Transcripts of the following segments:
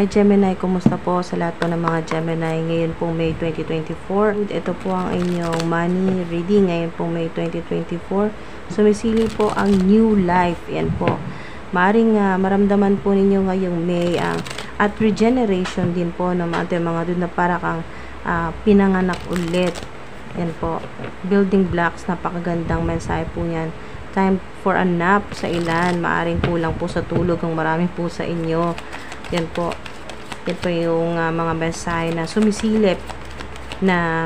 Hi Gemini, kumusta po sa lahat po ng mga Gemini ngayon po May 2024. Ito po ang inyong money reading ngayon po May 2024. Sumisili po ang new life. Yan po. Maaring maramdaman po ninyo ngayong May at regeneration din po ng mga doon na para kang pinanganak ulit. Yan po. Building blocks, napakagandang mensahe po yan. Time for a nap sa ilan. Maaring kulang po sa tulog ang marami po sa inyo. Yan po. Yan po yung mga mensahe na sumisilip na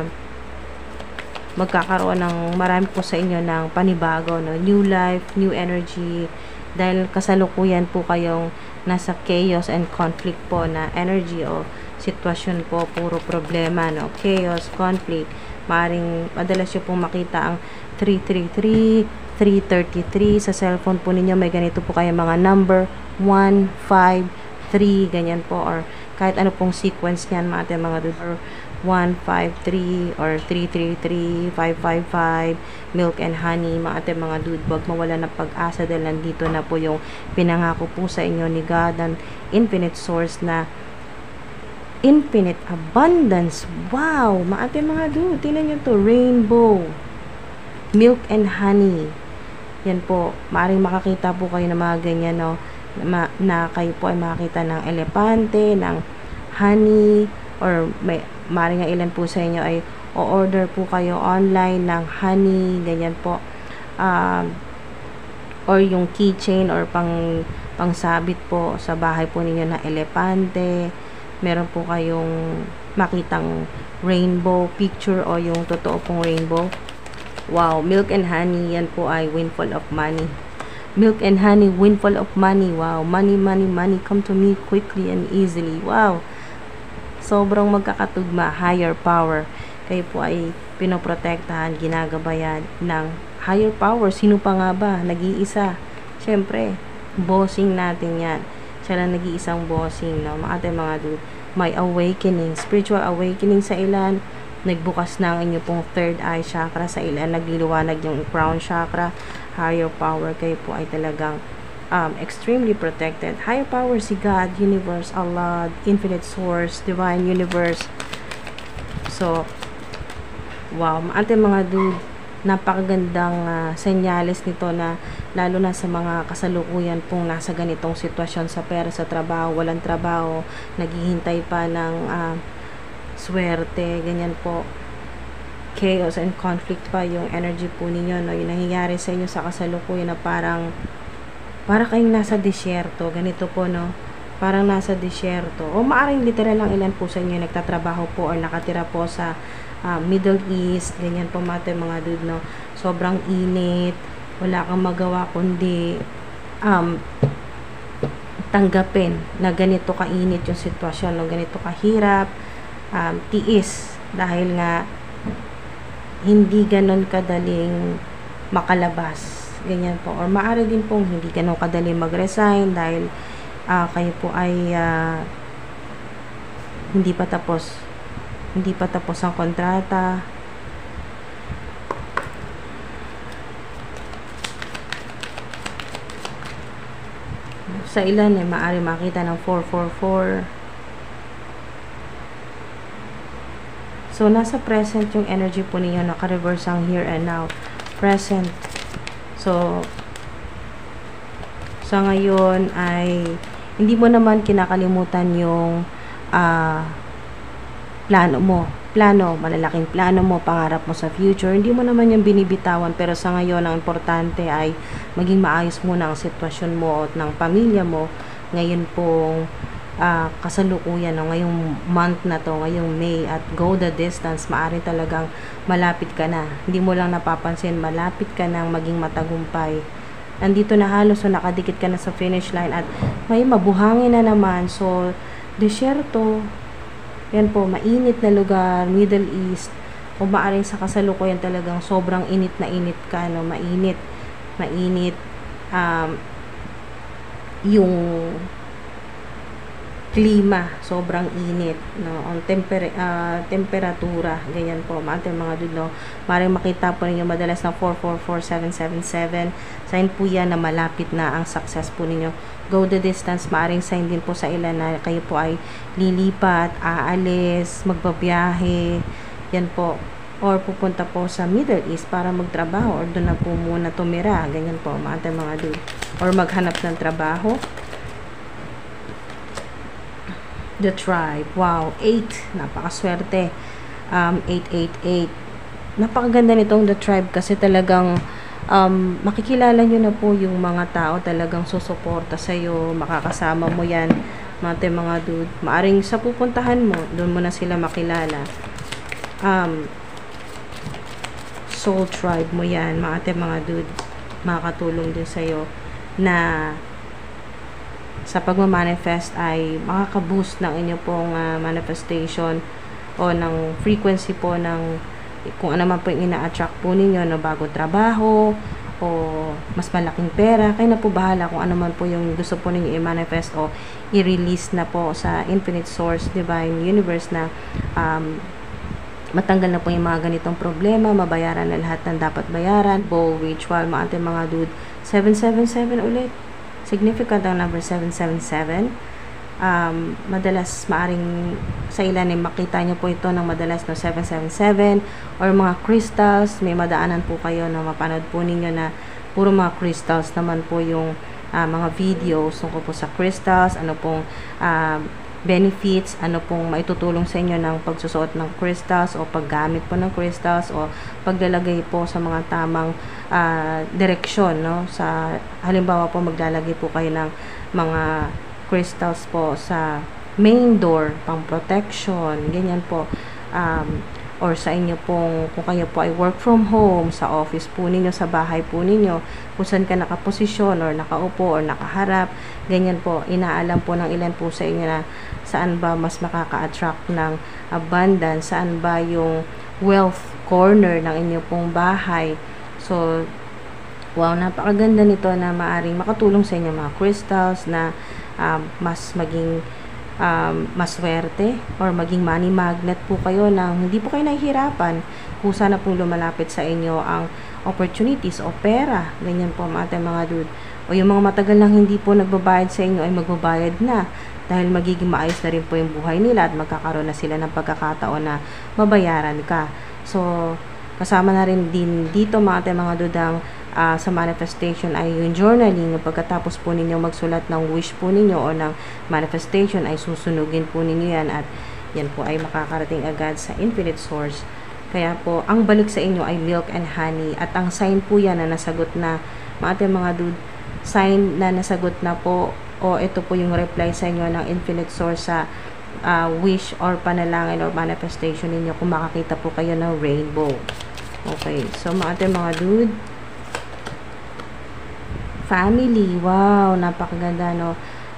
magkakaroon ng marami po sa inyo ng panibago, no? New life, new energy. Dahil kasalukuyan po kayong nasa chaos and conflict po na energy o sitwasyon po, puro problema, no? Chaos, conflict. Maring madalas nyo pong makita ang 333, 333. Sa cellphone po ninyo may ganito po kayo mga number 1, 5, 3, ganyan po, or kahit ano pong sequence niyan mga dude, or 153 or 333, 555, milk and honey mga dude. Wag mawala ng pag-asa dahil nandito na po yung pinangako po sa inyo ni God, ang infinite source na infinite abundance. Wow, mga dude, tingnan nyo to, rainbow, milk and honey. Yan po, maaaring makakita po kayo ng mga ganyan, no? Na kayo po ay makakita ng elepante, ng honey, or maaaring nga ilan po sa inyo ay o-order po kayo online ng honey, ganyan po, or yung keychain or pangsabit po sa bahay po ninyo na elepante. Meron po kayong makitang rainbow picture o yung totoo pong rainbow. Wow, milk and honey, yan po ay windfall of money. Milk and honey, windfall of money. Wow, money, money, money come to me quickly and easily. Wow, sobrang magkakatugma, higher power. Kayo po ay pinoprotektahan, ginagabayan ng higher power. Sino pa nga ba? Nag-iisa. Siyempre, bossing natin yan. Siya lang nag-iisang bossing, no? Mga dude, may awakening, spiritual awakening sa ilan. Nagbukas na ang inyo pong third eye chakra, sa ilan nagliliwanag yung crown chakra. Higher power, kayo po ay talagang extremely protected. Higher power si God, universe, Allah, infinite source, divine universe. So, wow, mga dude, napakagandang senyales nito, na lalo na sa mga kasalukuyan pong nasa ganitong sitwasyon sa pera, sa trabaho, walang trabaho, naghihintay pa ng swerte, ganyan po, chaos and conflict pa yung energy po ninyo, no? Yung nangyayari sa inyo sa kasalukuyan na para kayong nasa disyerto, ganito po, no? Parang nasa disyerto, o maaring literal lang ilan po sa inyo nagtatrabaho po or nakatira po sa Middle East, ganyan po mga dude, no? Sobrang init, wala kang magawa kundi tanggapin na ganito kainit yung sitwasyon, no? Ganito kahirap, tiis, dahil nga hindi ganon kadaling makalabas, ganyan po. Or maaari din pong hindi ganon kadaling mag-resign dahil kayo po ay hindi pa tapos ang kontrata. Sa ilan ay maaari makita ng 444. So, nasa present yung energy po ninyo, naka-reverse ang here and now. Present. So, sa ngayon ay hindi mo naman kinakalimutan yung plano mo. Malalaking plano mo, pangarap mo sa future. Hindi mo naman yung binibitawan, pero sa ngayon, ang importante ay maging maayos muna ang sitwasyon mo at ng pamilya mo. Ngayon pong kasalukuyan, no? Ngayong month na to, ngayong May, at go the distance, maaari talagang malapit ka na, hindi mo lang napapansin, malapit ka nang maging matagumpay. Nandito na halos, so nakadikit ka na sa finish line, at may mabuhangin na naman. So, disyerto, yan po, mainit na lugar, Middle East, o maaaring sa kasalukuyan talagang sobrang init na init ka, no? Mainit, yung klima, sobrang init, no, ang temperatura, ganyan po, mga dude, no, maaaring makita po ninyo madalas ng 444777, sign po yan na malapit na ang success po ninyo. Go the distance, maaaring sign din po sa ilan na kayo po ay lilipat, aalis, magbabiyahe, yan po, or pupunta po sa Middle East para magtrabaho, or doon na po muna tumira, ganyan po, mga dude, or maghanap ng trabaho. The Tribe, wow, 8, napakaswerte, 888, napakaganda nitong The Tribe kasi talagang makikilala nyo na po yung mga tao talagang susuporta sa'yo, makakasama mo yan, mga dude, maaring sa pupuntahan mo, doon mo na sila makilala. Soul Tribe mo yan, mga dude, makakatulong din sa'yo na sa pagmamanifest ay makaka-boost ng inyo pong manifestation o ng frequency po ng kung ano man po yung ina-attract po ninyo, no, bago trabaho o mas malaking pera. Kayo na po bahala kung ano man po yung gusto po ninyo i-manifest o i-release na po sa Infinite Source, Divine Universe na matanggal na po yung mga ganitong problema, mabayaran na lahat ng dapat bayaran. Bow ritual, mga dude, 777 ulit. Significant ang number 777. Madalas maaring sa ilan ay makita nyo po ito ng madalas no 777 or mga crystals. May madaanan po kayo na mapanood po ninyo na puro mga crystals naman po yung mga videos tungkol po sa crystals, ano pong benefits, ano pong maitutulong sa inyo ng pagsusuot ng crystals o paggamit po ng crystals o paglalagay po sa mga tamang direksyon, no? Sa halimbawa po maglalagay po kayo ng mga crystals po sa main door, pang protection, ganyan po, or sa inyo pong, kung kayo po ay work from home, sa office po ninyo, sa bahay po ninyo, kung saan ka nakaposisyon or nakaupo or nakaharap, ganyan po, inaalam po ng ilan po sa inyo na saan ba mas makaka-attract ng abundance, saan ba yung wealth corner ng inyo pong bahay. So, wow, napakaganda nito na maaring makatulong sa inyo mga crystals na mas maging maswerte or maging money magnet po kayo nang hindi po kayo nahihirapan kung sana pong lumalapit sa inyo ang opportunities o pera, ganyan po mga dude, o yung mga matagal nang hindi po nagbabayad sa inyo ay magbabayad na dahil magiging maayos na rin po yung buhay nila at magkakaroon na sila ng pagkakataon na mabayaran ka. So kasama na rin din dito mga dudang sa manifestation ay yung journaling. Pagkatapos po ninyo magsulat ng wish po ninyo o ng manifestation ay susunugin po ninyo yan at yan po ay makakarating agad sa Infinite Source. Kaya po ang balik sa inyo ay milk and honey at ang sign po yan na nasagot na mga dude, sign na nasagot na po o ito po yung reply sa inyo ng Infinite Source sa wish or panalangin or manifestation ninyo kung makakita po kayo ng rainbow. Okay, so mga dude, family, wow, napakaganda, no?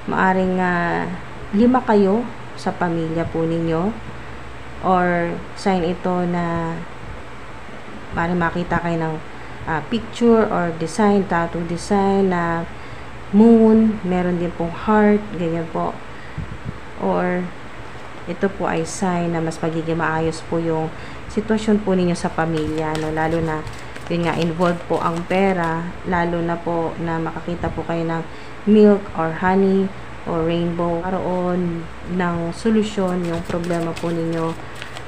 Maaring 5 kayo sa pamilya po ninyo or sign ito na maaring makita kayo ng picture or design, tattoo design na moon, meron din pong heart, ganyan po, or ito po ay sign na mas magiging maayos po yung sitwasyon po ninyo sa pamilya, no? Lalo na yun nga, involved po ang pera, lalo na po na makakita po kayo ng milk or honey or rainbow, karoon ng solusyon yung problema po ninyo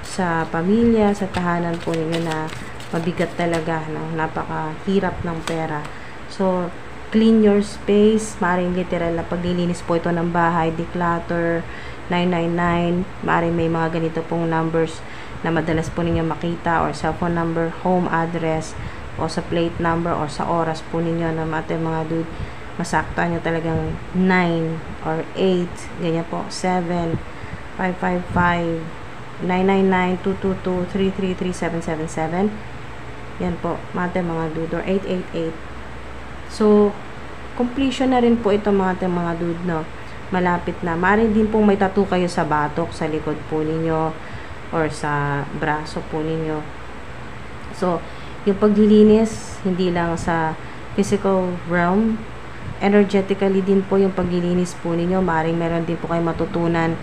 sa pamilya, sa tahanan po ninyo na mabigat talaga, no? Napakahirap ng pera. So, clean your space, maaaring literal na paglilinis po ito ng bahay, declutter, 999, maaaring may mga ganito pong numbers na madalas po ninyo makita or cellphone number, home address o sa plate number or sa oras po ninyo na mga dude, masaktan nyo talagang 9 or 8, ganyan po, 7, 555, 999, 222, 333, 777, yan po, mga dude, or 888. So, completion na rin po ito mga dude, no? Malapit na. Maaari din pong may tattoo kayo sa batok, sa likod po ninyo or sa braso po ninyo. So, yung paglilinis, hindi lang sa physical realm, energetically din po yung paglilinis po ninyo. Maring meron din po kayo matutunan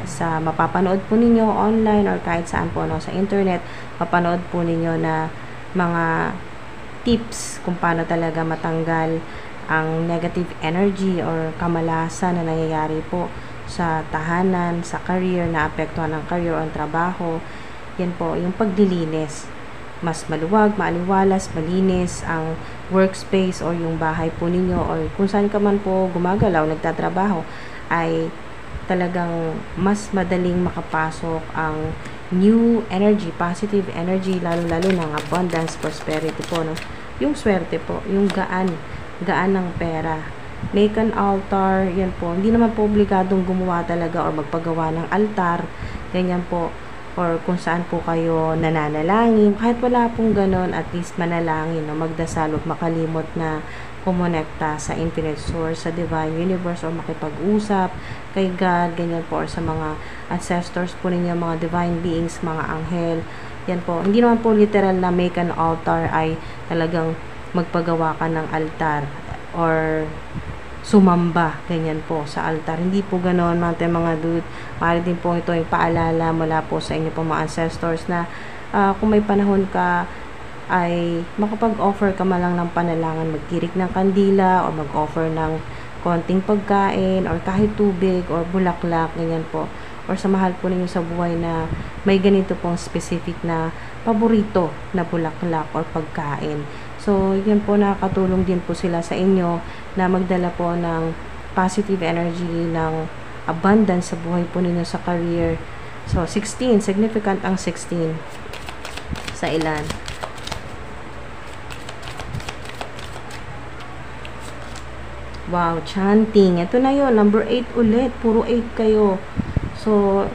sa mapapanood po ninyo online or kahit saan po sa internet. Mapanood po ninyo na mga tips kung paano talaga matanggal ang negative energy or kamalasan na nangyayari po sa tahanan, sa career, na apektuhan ng career o ang trabaho. Yan po, yung paglilinis. Mas maluwag, maaliwalas, malinis ang workspace or yung bahay po ninyo or kung saan ka man po gumagalaw, nagtatrabaho, ay talagang mas madaling makapasok ang new energy, positive energy, lalo-lalo ng abundance, prosperity po, no? Yung swerte po, yung gaan ng pera. Make an altar, yan po. Hindi naman po obligadong gumawa talaga or magpagawa ng altar, ganyan po. Or kung saan po kayo nananalangin, kahit wala pong ganon, at least manalangin, no? Magdasal, huwag makalimot na kumonekta sa infinite source, sa divine universe, or makipag-usap kay God, ganyan po, or sa mga ancestors po ninyo, mga divine beings, mga anghel. Yan po. Hindi naman po literal na make an altar ay talagang magpagawa ka ng altar or sumamba, ganyan po, sa altar. Hindi po ganoon, mga dude. Maaari din po ito yung paalala mula po sa inyo po mga ancestors na kung may panahon ka ay makapag-offer ka man lang ng panalangin, magtirik ng kandila o mag-offer ng konting pagkain or kahit tubig or bulaklak, ganyan po. Or sa mahal po ninyo sa buhay na may ganito pong specific na paborito na bulaklak or pagkain. So, yan po, nakakatulong din po sila sa inyo na magdala po ng positive energy, ng abundance sa buhay po ninyo sa career. So, 16. Significant ang 16 sa ilan. Wow, chanting. Ito na yun. Number 8 ulit. Puro 8 kayo. So,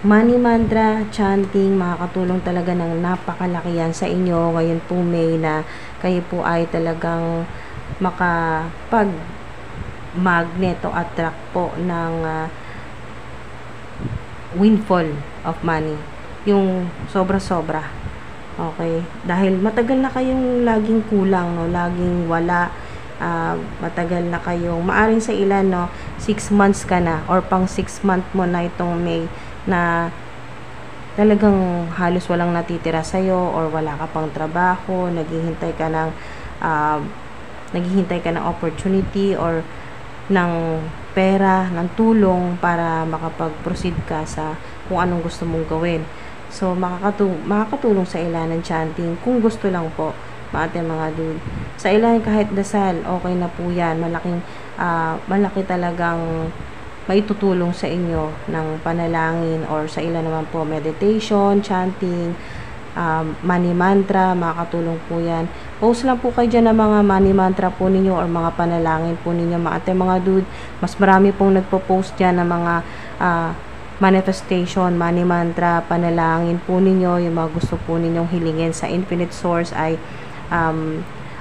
money mantra, chanting, makakatulong talaga ng napakalaki yan sa inyo. Ngayon po May na kayo po ay talagang makapag-magnet o attract po ng windfall of money. Yung sobra-sobra. Okay? Dahil matagal na kayong laging kulang, no? Laging wala. Matagal na kayong, maaring sa ilan, no, 6 months ka na or pang 6 month mo na itong May na talagang halos walang natitira sa'yo or wala ka pang trabaho, naghihintay ka ng opportunity or ng pera, ng tulong para makapag-proceed ka sa kung anong gusto mong gawin. So, makakatulong sa ilan ng chanting kung gusto lang po, mga dude. Sa ilan kahit dasal, okay na po yan. Malaki talagang maitutulong sa inyo ng panalangin or sa ilan naman po meditation, chanting, money mantra, makakatulong po yan. Post lang po kayo dyan ng mga money mantra po ninyo or mga panalangin po ninyo, mga dude. Mas marami pong nagpo-post dyan ng mga manifestation, money mantra, panalangin po ninyo, yung mga gusto po ninyong hilingin sa infinite source ay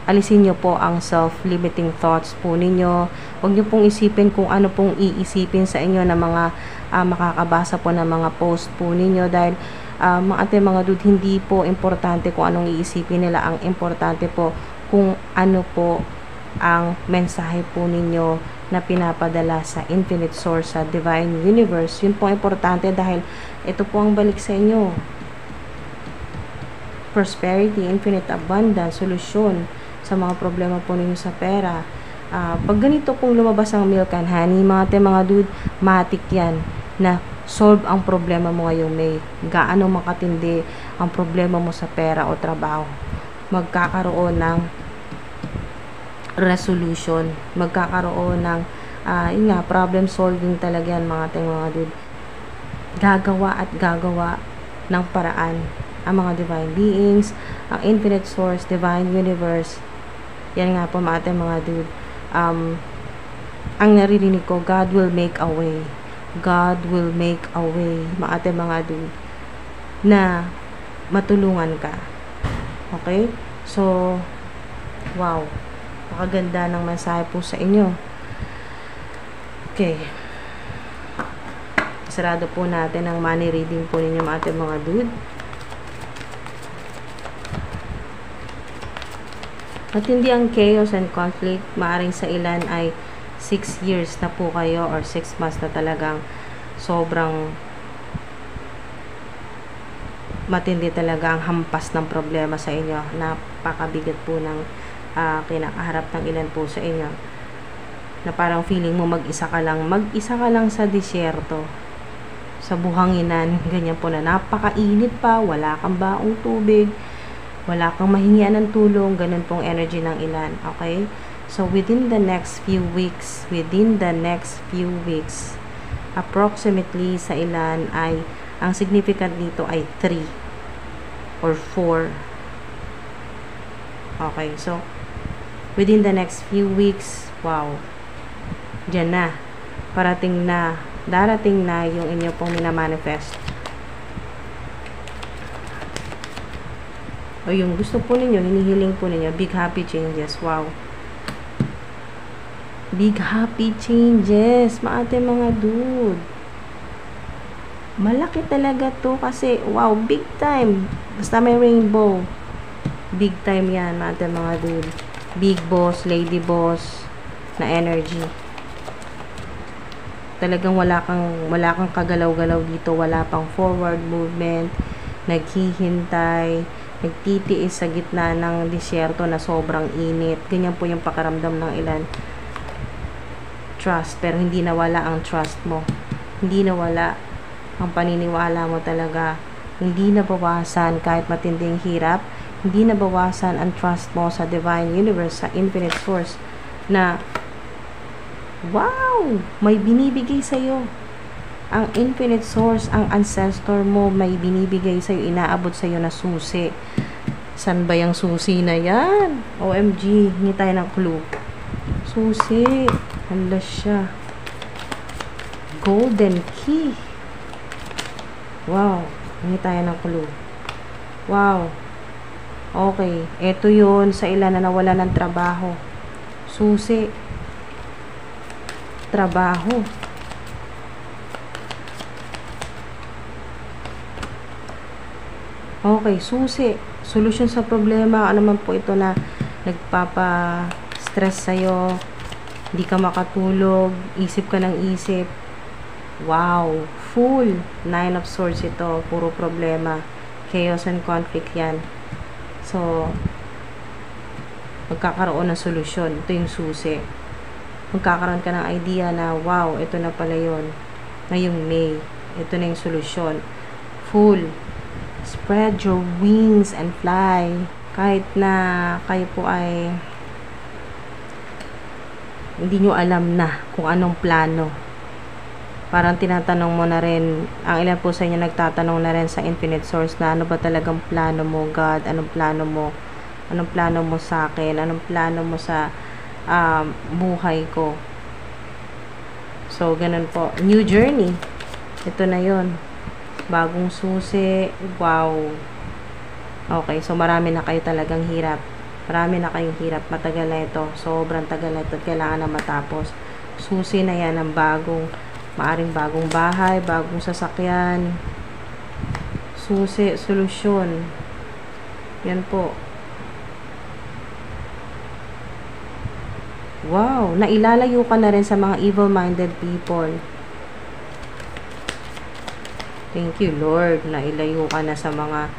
alisin nyo po ang self-limiting thoughts po ninyo. Huwag nyo pong isipin kung ano pong iisipin sa inyo na mga makakabasa po ng mga post po ninyo dahil mga dude, hindi po importante kung anong iisipin nila. Ang importante po kung ano po ang mensahe po ninyo na pinapadala sa infinite source, sa divine universe. Yun po importante dahil ito po ang balik sa inyo. Prosperity, infinite abundance, solusyon sa mga problema po ninyo sa pera. Pag ganito pong lumabas ang milk and honey, mga dude, matik yan na solve ang problema mo ngayong May. Gaano makatindi ang problema mo sa pera o trabaho, magkakaroon ng resolution, magkakaroon ng problem solving talaga yan, mga dude. Gagawa ng paraan ang mga divine beings, ang infinite source, divine universe. Yan nga po mga dude. Ang naririnig ko, God will make a way. God will make a way, mga dude, na matulungan ka. Okay? So, wow. Napakaganda ng mensahe po sa inyo. Okay. Sarado po natin ang money reading po ninyo, mga dude. Matindi ang chaos and conflict. Maaring sa ilan ay 6 years na po kayo or 6 months na talagang sobrang matindi talaga ang hampas ng problema sa inyo. Napakabigat po ng kinakaharap ng ilan po sa inyo. Na parang feeling mo mag-isa ka lang sa disyerto, sa buhanginan, ganyan po na napakainit pa, wala kang baong tubig, wala kang mahingian ng tulong, ganun pong energy ng ilan, okay? So, within the next few weeks, approximately sa ilan ay, ang significant dito ay 3 or 4. Okay, so, within the next few weeks, wow, dyan na, darating na yung inyo pong minamanifest. O yung gusto po ninyo, hinihiling po ninyo, big happy changes, wow. Big happy changes, mga dude. Malaki talaga to kasi, wow, big time. Basta may rainbow. Big time yan, mga dude. Big boss, lady boss na energy. Talagang wala kang kagalaw-galaw dito, wala pang forward movement, naghihintay, nagtitiis sa gitna ng disyerto na sobrang init. Ganyan po yung pakaramdam ng ilan. Trust, pero hindi nawala ang trust mo. Hindi nawala ang paniniwala mo talaga. Hindi nabawasan kahit matinding hirap. Hindi nabawasan ang trust mo sa Divine Universe, sa Infinite Source na wow! May binibigay sa'yo. Ang Infinite Source, ang Ancestor mo, may binibigay sa'yo, inaabot sa'yo na susi. San ba yung susi na yan? OMG, hingi tayo ng clue. Susi. Hala siya. Golden Key. Wow. Hingi tayo ng clue. Wow. Okay. Ito yun sa ilan na nawala ng trabaho. Susi. Trabaho. Okay, susi. Solusyon sa problema. Ano man po ito na nagpapa-stress sa'yo. Hindi ka makatulog. Isip ka ng isip. Wow. Full. 9 of Swords ito. Puro problema. Chaos and conflict yan. So, magkakaroon ng solusyon. Ito yung susi. Magkakaroon ka ng idea na, wow, ito na pala yun. Ngayong May, ito na yung solusyon. Full. Spread your wings and fly. Kahit na kayo po ay hindi nyo alam na kung anong plano. Parang tinatanong mo na rin, ang ilan po sa inyo nagtatanong na rin sa Infinite Source na ano ba talagang plano mo, God? Anong plano mo? Anong plano mo sa akin? Anong plano mo sa buhay ko? So, ganun po. New journey. Ito na yon. Bagong susi. Wow. Okay, so marami na kayo talagang hirap. Marami na kayong hirap. Matagal na ito. Sobrang tagal na ito. Kailangan na matapos. Susi na yan ng maaring bagong bahay, bagong sasakyan. Susi, solusyon. Yan po. Wow, nailalayo ka na rin sa mga evil-minded people. Thank you, Lord. Nailayo ka na sa mga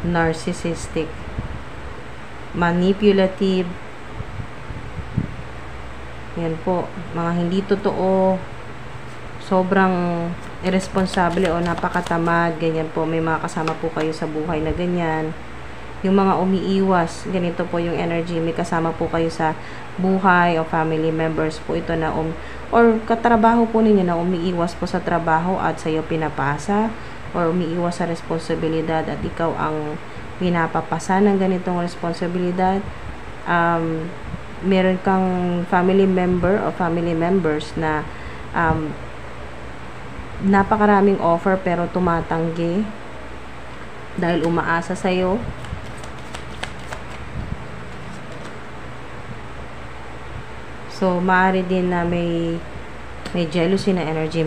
narcissistic, manipulative. Yan po, mga hindi totoo, sobrang irresponsable o napakatamad, ganyan po. May mga kasama po kayo sa buhay na ganyan. Yung mga umiiwas, ganito po yung energy. May kasama po kayo sa buhay o family members po ito na or katrabaho po ninyo na umiiwas po sa trabaho at sa'yo pinapasa or umiiwas sa responsibilidad at ikaw ang pinapapasa ng ganitong responsibilidad. Meron kang family member o family members na napakaraming offer pero tumatanggi dahil umaasa sa'yo. So, maaari din na may jealousy na energy.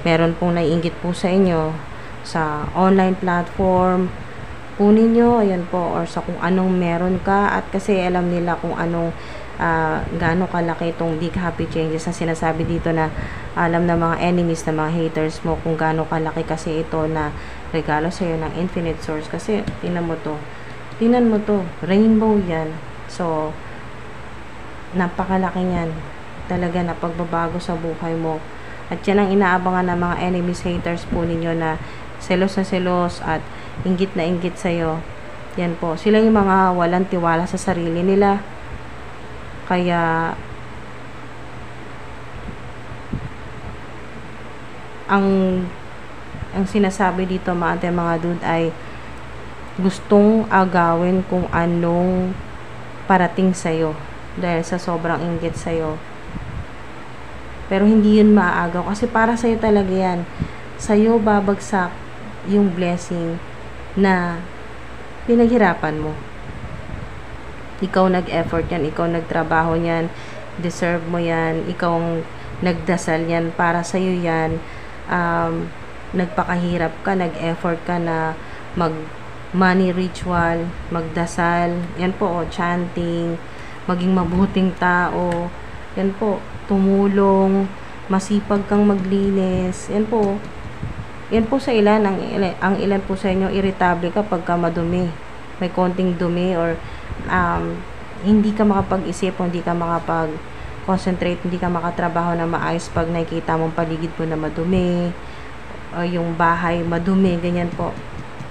Meron pong naiinggit po sa inyo sa online platform. kunin nyo, ayan po, or sa kung anong meron ka, at kasi alam nila kung anong gaano kalaki itong big happy changes na sinasabi dito, na alam ng mga enemies, na mga haters mo, kung gaano kalaki kasi ito na regalo sa'yo ng infinite source. Kasi tingnan mo to, rainbow yan. So napakalaki yan talaga na pagbabago sa buhay mo, at yan ang inaabangan ng mga enemies, haters po ninyo, na selos na selos at inggit na inggit sa'yo. Yan po, sila yung mga walang tiwala sa sarili nila. Kaya ang sinasabi dito mga dude ay gustong agawin kung anong parating sa'yo dahil sa sobrang inggit sa'yo. Pero hindi yun maaagaw kasi para sa'yo talaga yan. Sa'yo babagsak yung blessing na pinaghirapan mo. Ikaw nag-effort yan, ikaw nagtrabaho yan, deserve mo yan, ikaw ang nagdasal yan, para sa'yo yan. Nagpakahirap ka, nag-effort ka na money ritual, magdasal, yan po, chanting, maging mabuting tao, yan po, tumulong, masipag kang maglinis, yan po sa ilan, ang ilan po sa inyo, irritable ka pagka madumi, may konting dumi, or hindi ka makapag-isip, hindi ka makapag-concentrate, hindi ka makatrabaho na maayos pag nakikita mong paligid mo na madumi, o yung bahay madumi, ganyan po.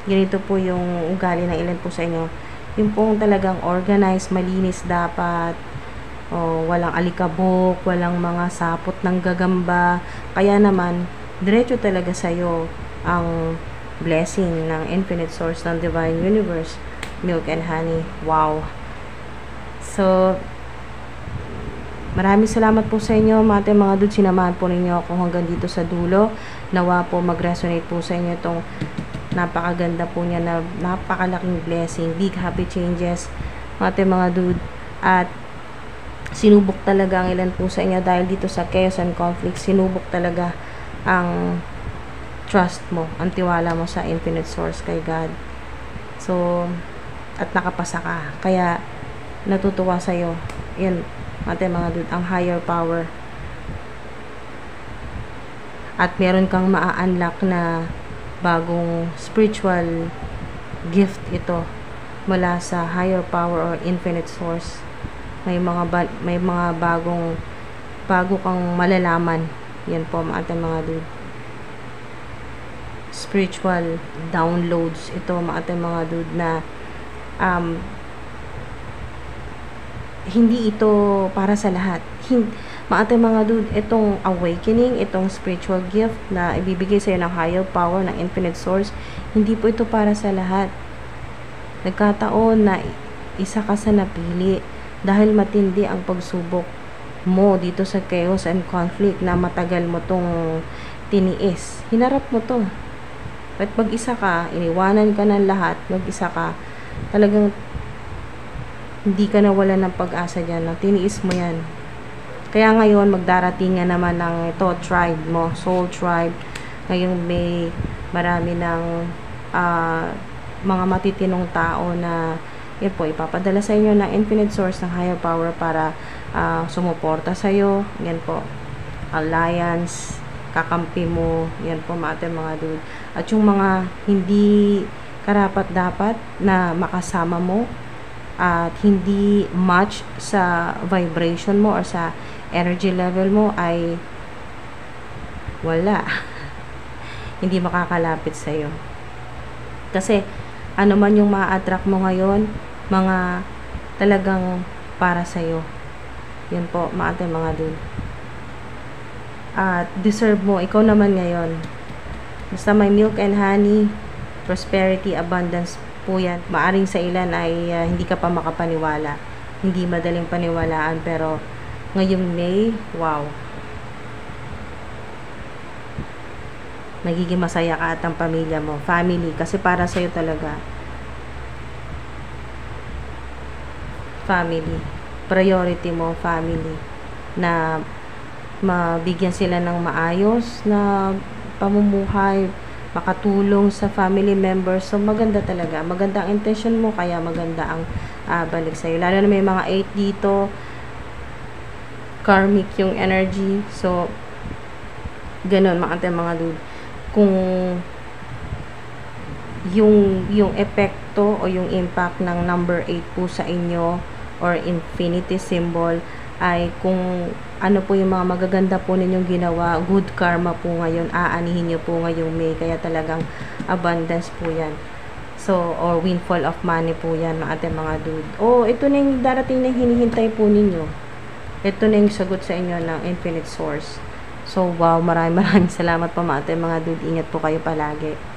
Ganito po yung ugali ng ilan po sa inyo. Yung pong talagang organized, malinis dapat, walang alikabok, walang mga sapot ng gagamba. Kaya naman, diretso talaga sa'yo ang blessing ng infinite source ng divine universe, milk and honey. Wow! So, maraming salamat po sa inyo, mga dude. Sinamahan po ninyo ako hanggang dito sa dulo. Nawa po mag-resonate po sa inyo itong napakaganda po niya na napakalaking blessing, big happy changes, mga dude. At sinubok talaga ang ilan po sa inyo dahil dito sa chaos and conflict. Sinubok talaga ang trust mo, ang tiwala mo sa infinite source, kay God. So, at nakapasa ka. Kaya, natutuwa sa'yo. Yan, mga dude, ang higher power. At meron kang maa-unlock na bagong spiritual gift ito mula sa higher power or infinite source. May mga bago kang malalaman. Yan po, mga dude. Spiritual downloads ito, mga dude, na hindi ito para sa lahat. Mga dude, itong awakening, itong spiritual gift na ibibigay sa'yo ng higher power, ng infinite source, hindi po ito para sa lahat. Nagkataon na isa ka sa napili dahil matindi ang pagsubok mo dito sa chaos and conflict na matagal mo tong tiniis. Hinarap mo to. At mag-isa ka, iniwanan ka ng lahat, mag-isa ka, talagang hindi ka nawala ng pag-asa dyan, tiniis mo yan. Kaya ngayon, magdarating nga naman ng ito, tribe mo, soul tribe. Ngayon may marami ng mga matitinong tao na yun po, ipapadala sa inyo ng infinite source ng higher power para sumuporta sa iyo. Yan po, alliance, kakampi mo, yan po mga dude. At yung mga hindi karapat-dapat na makasama mo at hindi match sa vibration mo or sa energy level mo ay wala. Hindi makakalapit sa iyo. Kasi ano man yung ma-attract mo ngayon, mga talagang para sa iyo. Yan po, mga dude. At deserve mo, ikaw naman ngayon. Basta may milk and honey, prosperity, abundance po yan. Maaring sa ilan ay hindi ka pa makapaniwala. Hindi madaling paniwalaan, pero ngayong May, wow. Nagiging masaya ka at ang pamilya mo, family, kasi para sa'yo talaga. Family. Priority mo, family. Na mabigyan sila ng maayos na pamumuhay, makatulong sa family members. So, maganda talaga. Maganda ang intention mo, kaya maganda ang balik sa'yo. Lalo na may mga 8 dito, karmic yung energy. So, ganun, mga dude. Kung yung epekto o yung impact ng number 8 po sa inyo or infinity symbol ay kung ano po yung mga magaganda po ninyong ginawa, good karma po ngayon, aanihin nyo po ngayong May, kaya talagang abundance po yan. So, or windfall of money po yan, mga dude. Ito na yung darating na hinihintay po ninyo. Ito na yung sagot sa inyo ng infinite source. So, wow, maraming salamat po mga dude. Ingat po kayo palagi.